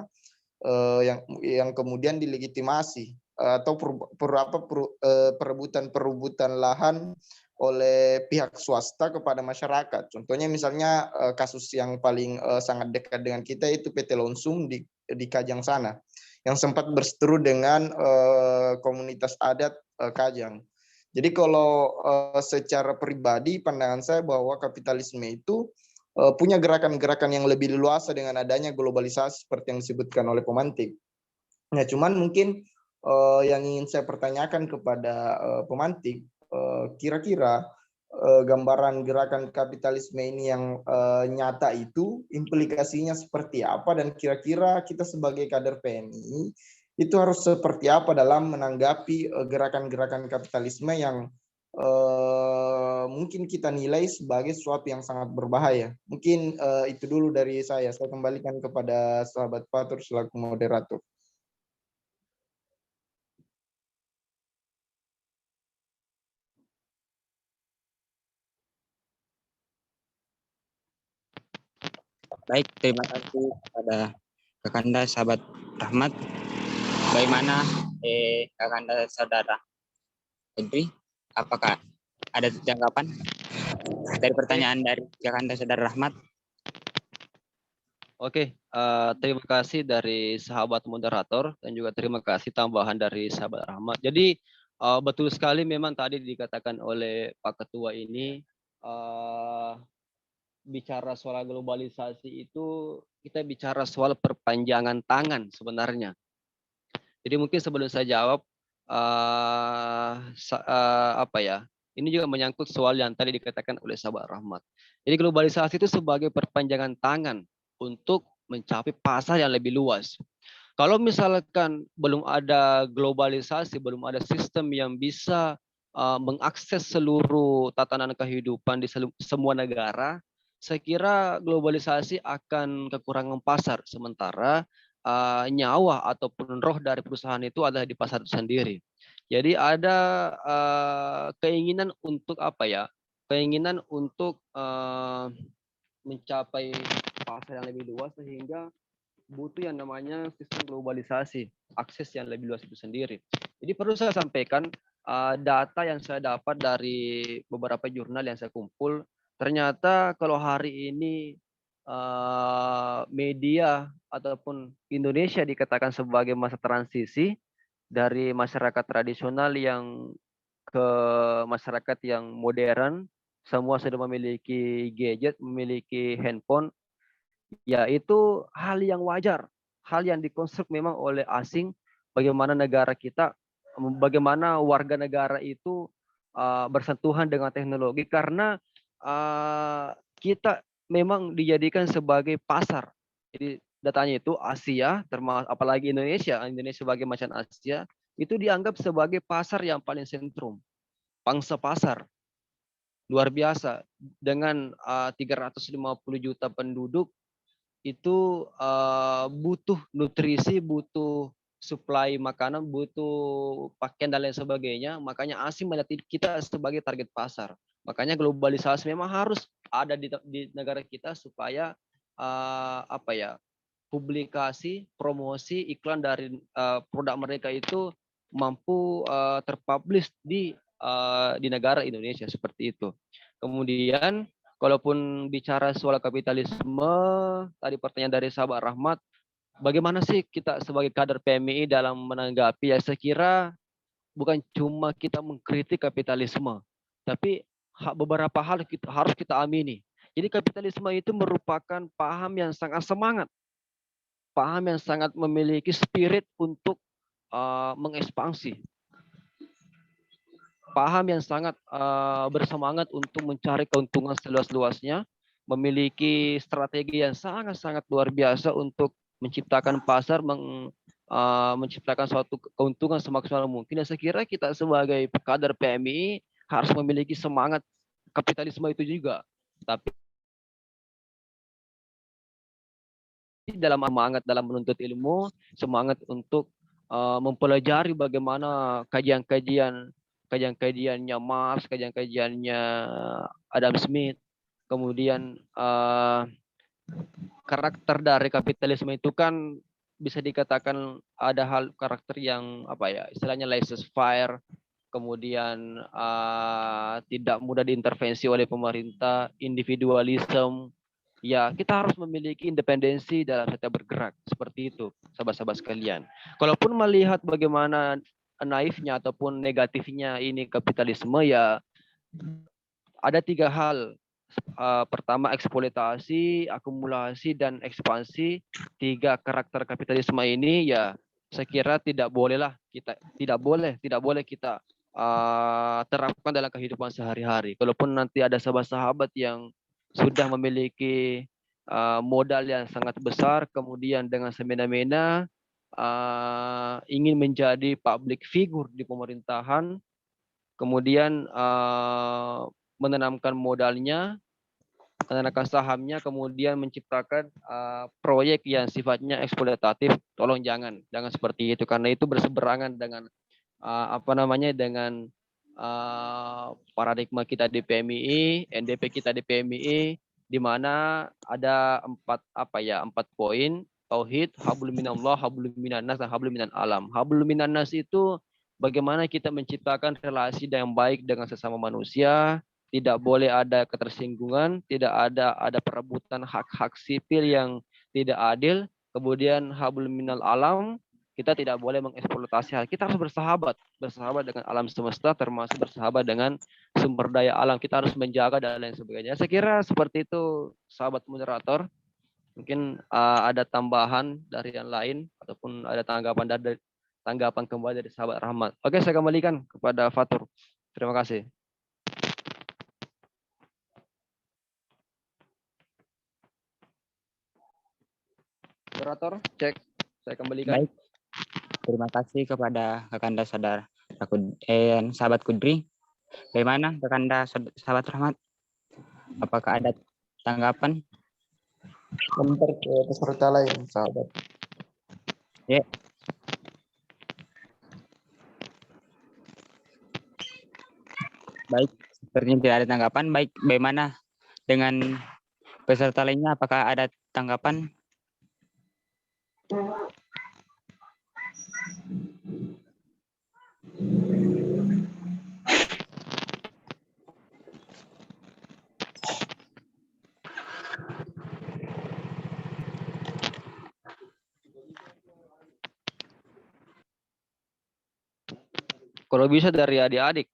yang kemudian dilegitimasi atau perebutan lahan oleh pihak swasta kepada masyarakat. Contohnya misalnya kasus yang paling sangat dekat dengan kita itu PT Lonsum di Kajang sana, yang sempat berseteru dengan komunitas adat Kajang. Jadi kalau secara pribadi pandangan saya bahwa kapitalisme itu punya gerakan-gerakan yang lebih luas dengan adanya globalisasi seperti yang disebutkan oleh pemantik. Nah, cuman mungkin yang ingin saya pertanyakan kepada pemantik, kira-kira gambaran gerakan kapitalisme ini yang nyata itu implikasinya seperti apa, dan kira-kira kita sebagai kader PNI itu harus seperti apa dalam menanggapi gerakan-gerakan kapitalisme yang mungkin kita nilai sebagai sesuatu yang sangat berbahaya. Mungkin itu dulu dari saya. Saya kembalikan kepada sahabat Fatur selaku moderator.
Baik, terima kasih kepada Kakanda sahabat Rahmat. Bagaimana Kakanda saudara Febri? Apakah ada tanggapan dari pertanyaan dari Kakanda saudara Rahmat?
Oke, terima kasih dari sahabat moderator dan juga terima kasih tambahan dari sahabat Rahmat. Jadi betul sekali memang tadi dikatakan oleh Pak Ketua ini bicara soal globalisasi itu kita bicara soal perpanjangan tangan sebenarnya. Jadi mungkin sebelum saya jawab apa ya? Ini juga menyangkut soal yang tadi dikatakan oleh sahabat Rahmat. Jadi globalisasi itu sebagai perpanjangan tangan untuk mencapai pasar yang lebih luas. Kalau misalkan belum ada globalisasi, belum ada sistem yang bisa mengakses seluruh tatanan kehidupan di semua negara, saya kira globalisasi akan kekurangan pasar. Sementara nyawa ataupun roh dari perusahaan itu adalah di pasar itu sendiri. Jadi ada keinginan untuk apa ya? Keinginan untuk mencapai pasar yang lebih luas sehingga butuh yang namanya sistem globalisasi, akses yang lebih luas itu sendiri. Jadi perlu saya sampaikan data yang saya dapat dari beberapa jurnal yang saya kumpul, ternyata kalau hari ini media ataupun Indonesia dikatakan sebagai masa transisi dari masyarakat tradisional yang ke masyarakat yang modern, semua sudah memiliki gadget, memiliki handphone, ya itu hal yang wajar, hal yang dikonstruk memang oleh asing, bagaimana negara kita, bagaimana warga negara itu bersentuhan dengan teknologi karena kita memang dijadikan sebagai pasar. Jadi datanya itu Asia, termasuk apalagi Indonesia sebagai macan Asia, itu dianggap sebagai pasar yang paling sentrum, pangsa pasar luar biasa dengan 350 juta penduduk itu butuh nutrisi, butuh suplai makanan, butuh pakaian dan lain sebagainya. Makanya asing melihat kita sebagai target pasar. Makanya globalisasi memang harus ada di negara kita supaya apa ya, publikasi, promosi, iklan dari produk mereka itu mampu terpublish di negara Indonesia seperti itu. Kemudian kalaupun bicara soal kapitalisme, tadi pertanyaan dari sahabat Rahmat, bagaimana sih kita sebagai kader PMI dalam menanggapi? Ya saya kira bukan cuma kita mengkritik kapitalisme, tapi beberapa hal harus kita amini. Jadi kapitalisme itu merupakan paham yang sangat semangat, paham yang sangat memiliki spirit untuk mengekspansi, paham yang sangat bersemangat untuk mencari keuntungan seluas-luasnya, memiliki strategi yang sangat-sangat luar biasa untuk menciptakan pasar, menciptakan suatu keuntungan semaksimal mungkin. Dan saya kira kita sebagai kader PMI harus memiliki semangat kapitalisme itu juga. Tapi dalam semangat dalam menuntut ilmu, semangat untuk mempelajari bagaimana kajian-kajiannya Marx, kajian-kajiannya Adam Smith, kemudian karakter dari kapitalisme itu kan bisa dikatakan ada hal karakter yang apa ya, istilahnya laissez-faire, kemudian tidak mudah diintervensi oleh pemerintah, individualisme. Ya, kita harus memiliki independensi dalam setiap bergerak. Seperti itu, sahabat-sahabat sekalian. Kalaupun melihat bagaimana naifnya ataupun negatifnya ini kapitalisme, ya ada 3 hal. Pertama, eksploitasi, akumulasi, dan ekspansi. 3 karakter kapitalisme ini ya saya kira tidak boleh kita terapkan dalam kehidupan sehari-hari. Kalaupun nanti ada sahabat-sahabat yang sudah memiliki modal yang sangat besar, kemudian dengan semena-mena ingin menjadi public figure di pemerintahan, kemudian menanamkan modalnya, menanamkan sahamnya, kemudian menciptakan proyek yang sifatnya eksploitatif. Tolong jangan seperti itu, karena itu berseberangan dengan dengan paradigma kita di PMII, NDP kita di PMII, di mana ada empat poin: tauhid, hablum minallah, hablum minannas, dan hablum minan alam. Hablum minannas itu bagaimana kita menciptakan relasi yang baik dengan sesama manusia, tidak boleh ada ketersinggungan, tidak ada perebutan hak-hak sipil yang tidak adil. Kemudian hablum minal alam, kita tidak boleh mengeksploitasi hal. Kita harus bersahabat dengan alam semesta, termasuk bersahabat dengan sumber daya alam. Kita harus menjaga dan lain sebagainya. Saya kira seperti itu, sahabat moderator. Mungkin ada tambahan dari yang lain ataupun ada tanggapan kembali dari sahabat Rahmat. Oke, saya kembalikan kepada Fatur. Terima kasih. Moderator, cek. Saya kembalikan.
Baik, terima kasih kepada Kakanda sahabat Kudri. Bagaimana Kakanda sahabat Rahmat? Apakah ada tanggapan?
Sebentar ke peserta lain, sahabat.
Ya. Baik, sepertinya tidak ada tanggapan. Baik, bagaimana dengan peserta lainnya? Apakah ada tanggapan?
Kalau bisa dari adik-adik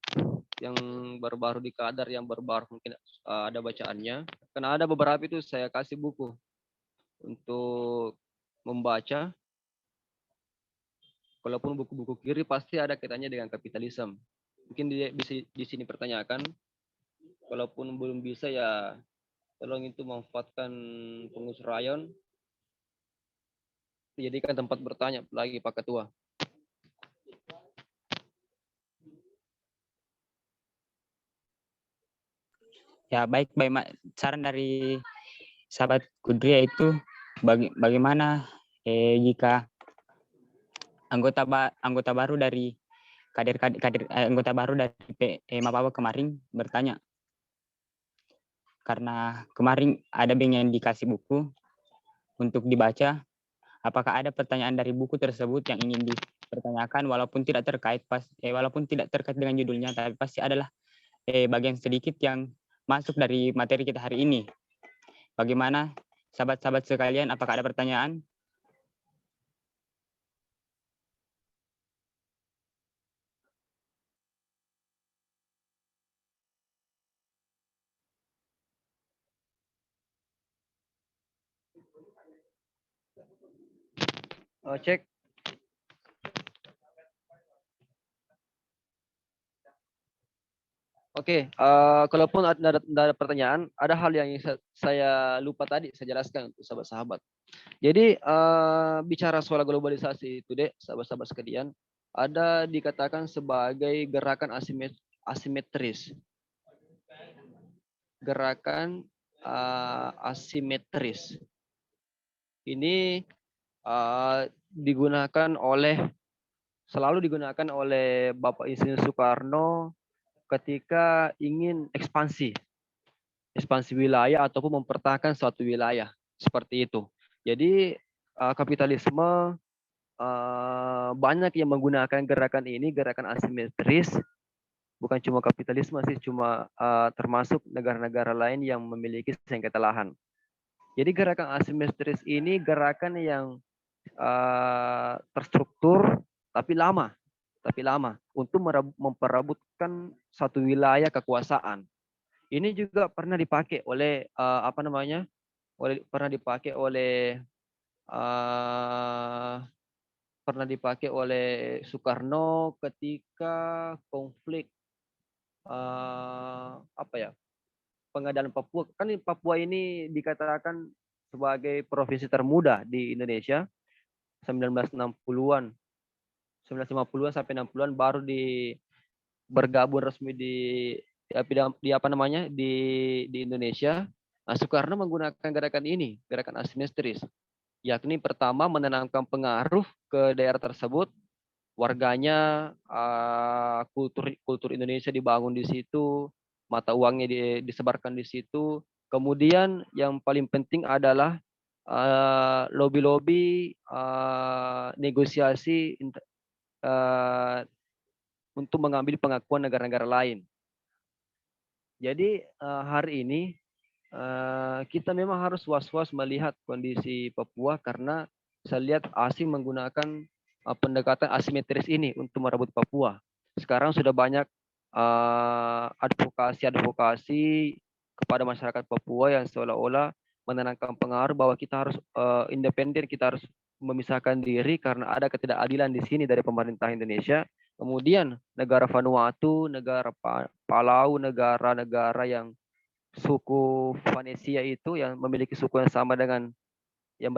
yang baru-baru di kadar, yang baru-baru mungkin ada bacaannya. Karena ada beberapa itu saya kasih buku untuk membaca. Walaupun buku-buku kiri pasti ada kaitannya dengan kapitalisme. Mungkin bisa di sini pertanyakan. Walaupun belum bisa, ya tolong itu memanfaatkan pengurus rayon, dijadikan tempat bertanya lagi Pak Ketua.
Ya, baik, saran dari sahabat Kudri yaitu bagaimana jika anggota baru dari anggota baru dari Mapapa kemarin bertanya, karena kemarin ada yang dikasih buku untuk dibaca, apakah ada pertanyaan dari buku tersebut yang ingin dipertanyakan walaupun tidak terkait dengan judulnya, tapi pasti adalah bagian sedikit yang masuk dari materi kita hari ini. Bagaimana sahabat-sahabat sekalian, apakah ada pertanyaan?
Cek. Oke, kalaupun ada pertanyaan, ada hal yang saya lupa tadi saya jelaskan untuk sahabat-sahabat. Jadi bicara soal globalisasi itu deh, sahabat-sahabat sekalian, ada dikatakan sebagai gerakan asimetris. Gerakan asimetris. Ini selalu digunakan oleh Bapak Insinyur Soekarno ketika ingin ekspansi wilayah ataupun mempertahankan suatu wilayah seperti itu. Jadi kapitalisme banyak yang menggunakan gerakan ini, gerakan asimetris. Bukan cuma kapitalisme sih, cuma termasuk negara-negara lain yang memiliki sengketa lahan. Jadi gerakan asimetris ini gerakan yang terstruktur tapi lama untuk memperebutkan satu wilayah kekuasaan. Ini juga pernah dipakai oleh Soekarno ketika konflik pengadaan Papua. Kan Papua ini dikatakan sebagai provinsi termuda di Indonesia. 1960-an. 1950-an sampai 60-an baru bergabung resmi di apa namanya di Indonesia. Nah, Soekarno menggunakan gerakan ini, gerakan asimetris, yakni pertama menanamkan pengaruh ke daerah tersebut, warganya, kultur Indonesia dibangun di situ, mata uangnya disebarkan di situ. Kemudian yang paling penting adalah lobby-lobby, negosiasi untuk mengambil pengakuan negara-negara lain. Jadi hari ini kita memang harus was-was melihat kondisi Papua karena saya lihat asing menggunakan pendekatan asimetris ini untuk merebut Papua. Sekarang sudah banyak advokasi kepada masyarakat Papua yang seolah-olah menanamkan pengaruh bahwa kita harus independen, kita harus memisahkan diri karena ada ketidakadilan di sini dari pemerintah Indonesia. Kemudian negara Vanuatu, negara Palau, negara-negara yang suku Vanesia itu yang memiliki suku yang sama dengan yang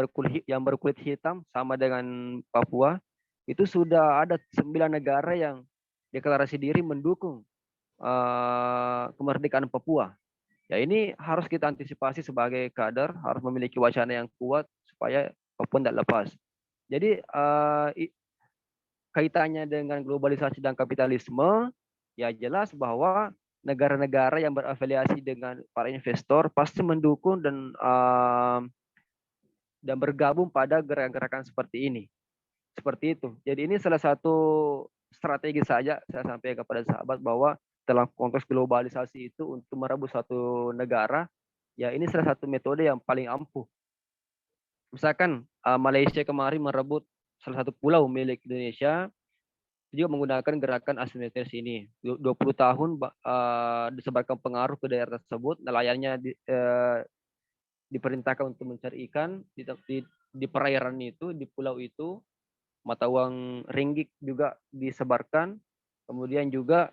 berkulit hitam sama dengan Papua, itu sudah ada 9 negara yang deklarasi diri mendukung kemerdekaan Papua. Ya ini harus kita antisipasi sebagai kader, harus memiliki wacana yang kuat supaya Papua tidak lepas. Jadi kaitannya dengan globalisasi dan kapitalisme, ya jelas bahwa negara-negara yang berafiliasi dengan para investor pasti mendukung dan bergabung pada gerakan-gerakan seperti ini. Seperti itu. Jadi ini salah satu strategi saja saya sampaikan kepada sahabat bahwa dalam konteks globalisasi itu untuk merebut satu negara, ya ini salah satu metode yang paling ampuh. Misalkan Malaysia kemarin merebut salah satu pulau milik Indonesia, juga menggunakan gerakan asimetris ini. 20 tahun disebarkan pengaruh ke daerah tersebut, nelayannya diperintahkan untuk mencari ikan di perairan itu, di pulau itu, mata uang ringgit juga disebarkan. Kemudian juga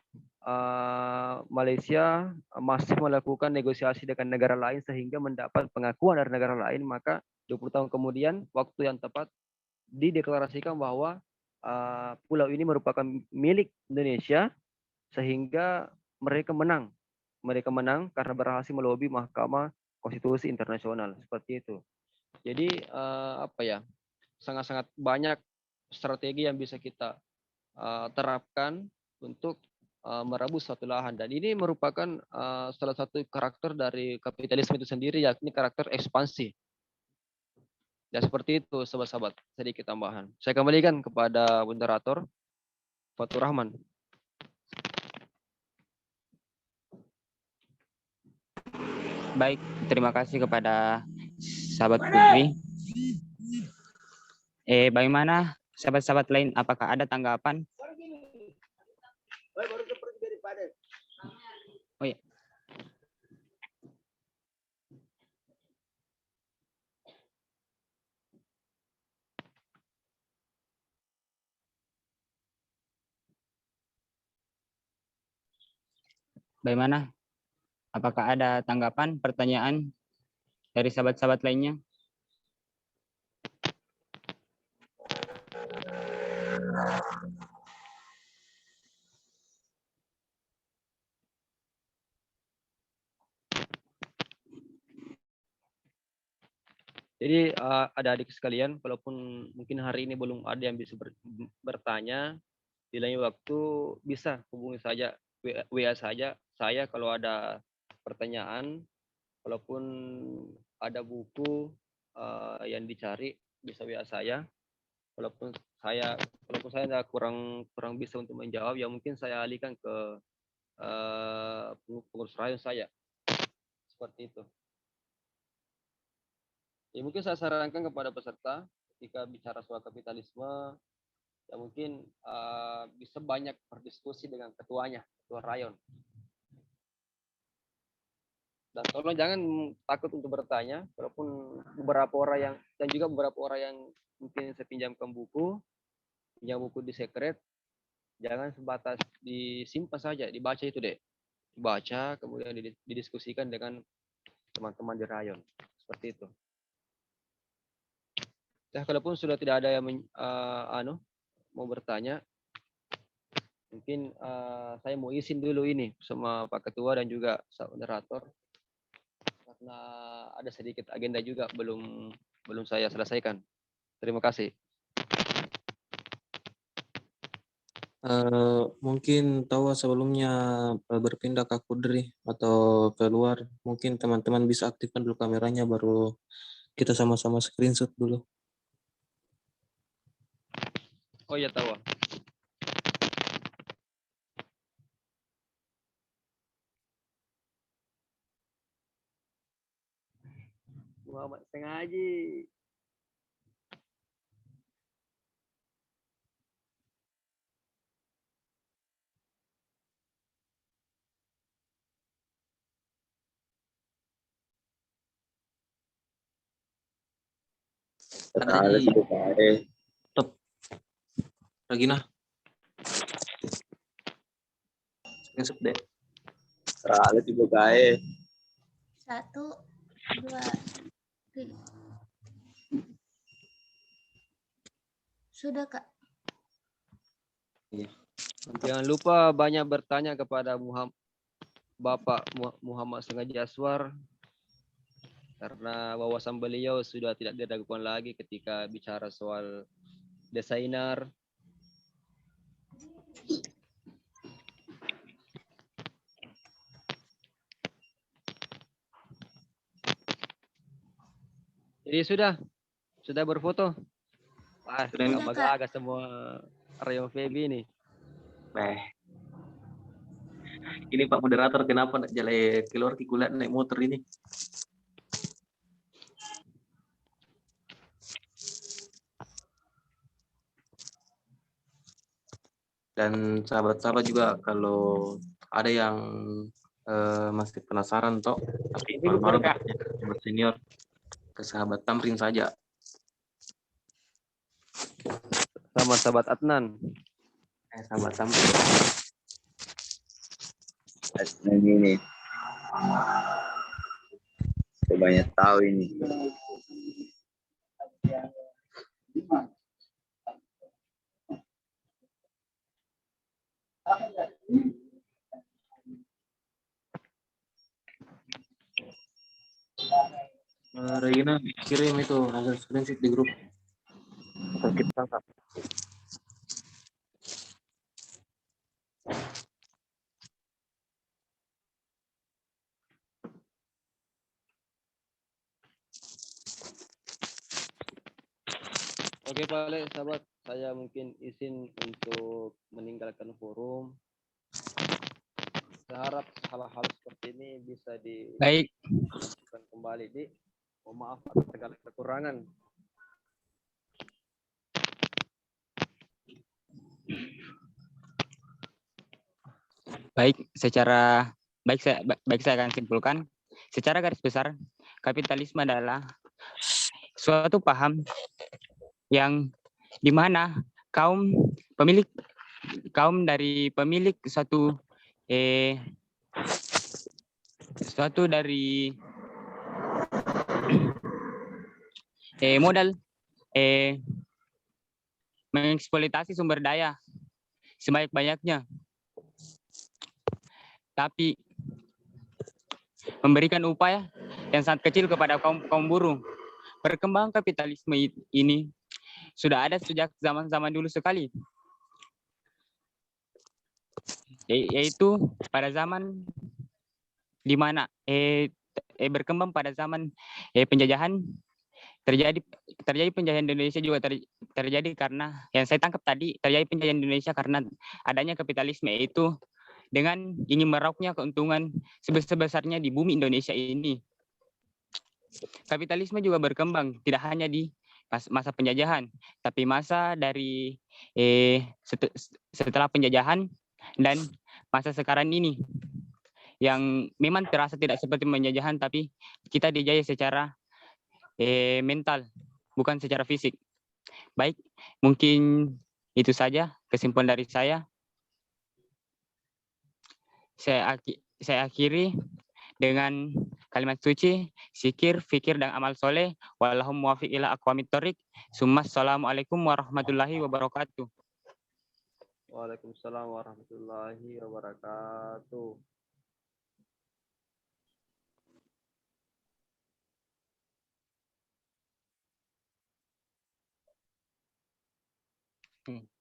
Malaysia masih melakukan negosiasi dengan negara lain sehingga mendapat pengakuan dari negara lain, maka 20 tahun kemudian waktu yang tepat dideklarasikan bahwa pulau ini merupakan milik Indonesia sehingga mereka menang karena berhasil melobi Mahkamah Konstitusi Internasional seperti itu. Jadi sangat-sangat banyak strategi yang bisa kita terapkan untuk merebut suatu lahan, dan ini merupakan salah satu karakter dari kapitalisme itu sendiri, yakni karakter ekspansi. Ya seperti itu sobat-sobat, sedikit tambahan. Saya kembalikan kepada moderator Fatur Rahman.
Baik, terima kasih kepada sahabat Putri. Bagaimana sahabat-sahabat lain, apakah ada tanggapan? Oh ya. Bagaimana? Apakah ada tanggapan, pertanyaan dari sahabat-sahabat lainnya?
Jadi adik-adik sekalian, walaupun mungkin hari ini belum ada yang bisa bertanya, di lain waktu bisa hubungi saja WA saja saya kalau ada pertanyaan, walaupun ada buku yang dicari bisa WA saya. Walaupun saya kurang bisa untuk menjawab, ya mungkin saya alihkan ke pengurus rayon saya. Seperti itu. Ya mungkin saya sarankan kepada peserta ketika bicara soal kapitalisme, ya mungkin bisa banyak berdiskusi dengan ketua rayon. Dan tolong jangan takut untuk bertanya, walaupun beberapa orang yang mungkin saya pinjam buku di sekret, jangan sebatas disimpan saja, dibaca itu deh. Dibaca, kemudian didiskusikan dengan teman-teman di rayon. Seperti itu. Ya, kalaupun sudah tidak ada yang mau bertanya, mungkin saya mau izin dulu ini sama Pak Ketua dan juga moderator karena ada sedikit agenda juga belum saya selesaikan. Terima kasih.
Mungkin tahu sebelumnya berpindah ke Kudri atau keluar, mungkin teman-teman bisa aktifkan dulu kameranya baru kita sama-sama screenshot dulu.
Oh ya tahu. Muhammad Sengaji.
Ada di top Regina. Screenshot deh.
Terlalu dibukain.
1, 2, 3. Sudah, Kak.
Jangan lupa banyak bertanya kepada Bapak Muhammad Sengaji Aswar karena wawasan beliau sudah tidak diragukan lagi ketika bicara soal desainer. Jadi sudah berfoto. Wah,
Sudah, Kak.
agak semua Rayon Febi nih.
Ini Pak Moderator, kenapa nak jalan keluar kikulat naik motor ini? Dan sahabat-sahabat juga kalau ada yang masih penasaran toh, tapi malu-malu buat senior, ke sahabat Tamrin saja.
Sama sahabat Adnan.
Sahabat Tamrin.
Nah, ini banyak tahu ini.
Regina kirim itu hasil screenshot di grup. Atau kita tangkap.
Oke Pak Ale, sahabat, saya mungkin izin untuk meninggalkan forum. Saya harap hal-hal seperti ini bisa
Baik,
dilakukan kembali. Mohon maaf atas segala kekurangan.
baik saya akan simpulkan. Secara garis besar, kapitalisme adalah suatu paham yang dimana kaum dari pemilik suatu dari modal mengeksploitasi sumber daya sebanyak-banyaknya, tapi memberikan upaya yang sangat kecil kepada kaum buruh. Perkembangan kapitalisme ini sudah ada sejak zaman-zaman dulu sekali, yaitu pada zaman di mana berkembang pada zaman penjajahan. Terjadi penjajahan Indonesia juga terjadi karena yang saya tangkap tadi, terjadi penjajahan Indonesia karena adanya kapitalisme, yaitu dengan ingin merauapnya keuntungan sebesar-besarnya di bumi Indonesia ini. Kapitalisme juga berkembang tidak hanya di masa penjajahan, tapi masa dari setelah penjajahan dan masa sekarang ini, yang memang terasa tidak seperti penjajahan, tapi kita dijajah secara mental, bukan secara fisik. Baik, mungkin itu saja kesimpulan dari saya. Saya akhiri dengan kalimat suci, zikir, fikir, dan amal soleh. Wallahum muwafiq ila aqwamit thoriq. Assalamualaikum warahmatullahi wabarakatuh.
Waalaikumsalam warahmatullahi wabarakatuh.
Hmm.